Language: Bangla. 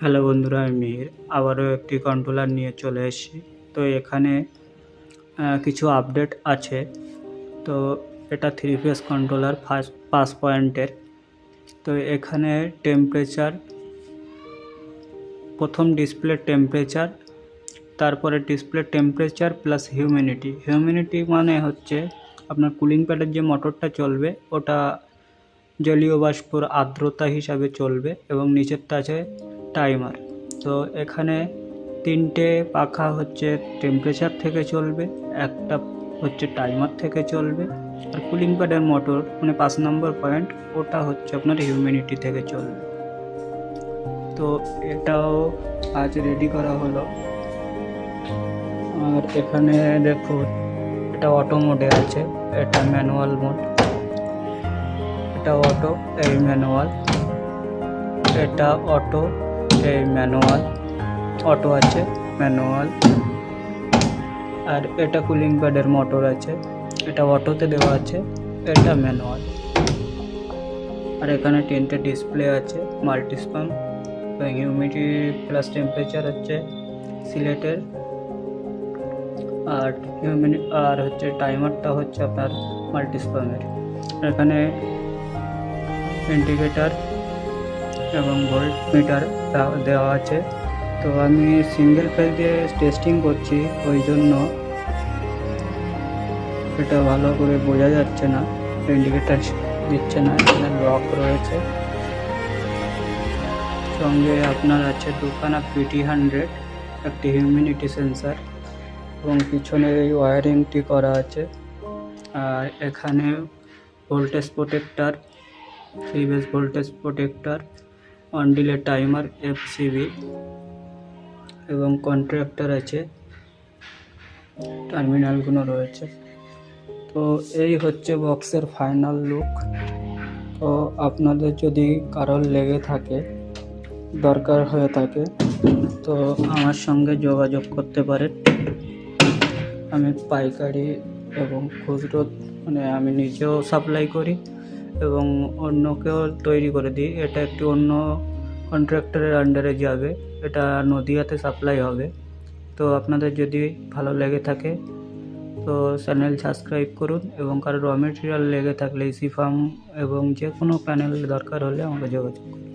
হ্যালো বন্ধুরা, আমি মিহির আবারও একটি কন্ট্রোলার নিয়ে চলে এসেছি। তো এখানে কিছু আপডেট আছে। তো এটা 3 ফেজ কন্ট্রোলার 5 পয়েন্টের। তো এখানে টেম্পারেচার, প্রথম ডিসপ্লে টেম্পারেচার, তারপরে ডিসপ্লে টেম্পারেচার প্লাস হিউমিডিটি মানে হচ্ছে আপনার কুলিং প্যাডের যে মোটরটা চলবে ওটা জলীয় বাষ্পর আর্দ্রতা হিসাবে চলবে, এবং নিচেরটা আছে টাইমার। তো এখানে 3টে পাখা হচ্ছে টেম্পারেচার থেকে চলবে, একটা হচ্ছে টাইমার থেকে চলবে, আর কুলিং প্যাডের মোটর মানে 5 নম্বর পয়েন্ট ওটা হচ্ছে আপনার হিউমিডিটি থেকে চলবে। তো এটাও আজ রেডি করা হলো। আর এখানে দেখুন, এটা অটো মোডে আছে, এটা ম্যানুয়াল মোড, এটা অটো, এই ম্যানুয়াল, এটা অটো, এই ম্যানুয়াল, অটো আছে, ম্যানুয়াল। আর এটা কুলিং প্যাডের মোটর আছে, এটা অটোতে দেওয়া আছে, এটা ম্যানুয়াল। আর এখানে 3টে ডিসপ্লে আছে, মাল্টিস্পাম, হিউমিডিটি প্লাস টেম্পারেচার হচ্ছে সিলেটের, আর হচ্ছে টাইমারটা হচ্ছে আপনার মাল্টিস্পামের। এখানে ইন্ডিকেটার এবং ভোল্ট মিটার দেওয়া আছে। তো আমি সিঙ্গেল ফেজ দিয়ে টেস্টিং করছি, ওই জন্য এটা ভালো করে বোঝা যাচ্ছে না, ইন্ডিকেটার দিচ্ছে না, এখানে লক রয়েছে। সঙ্গে আপনার আছে দুখানা PT100, একটি হিউমিডিটি সেন্সার, এবং পিছনে এই ওয়ারিংটি করা আছে। আর এখানে voltage protector, 3 phase voltage protector, on delay timer, FCB, এবং কন্ট্রাক্টর আছে, টার্মিনালগুলো রয়েছে। তো এই হচ্ছে বক্সের ফাইনাল লুক। তো আপনাদের যদি কারোর লেগে থাকে, দরকার হয়ে থাকে, তো আমার সঙ্গে যোগাযোগ করতে পারেন। আমি পাইকারি এবং খুচরো মানে আমি নিজেও সাপ্লাই করি এবং অন্যকেও তৈরি করে দিই। এটা একটি অন্য কন্ট্রাক্টরের আন্ডারে যাবে, এটা নদিয়াতে সাপ্লাই হবে। তো আপনাদের যদি ভালো লেগে থাকে তো চ্যানেল সাবস্ক্রাইব করুন, এবং কারো র মেটেরিয়াল লেগে থাকলে ইসি ফার্ম এবং যে কোনো প্যানেল দরকার হলে আমাকে যোগাযোগ করুন।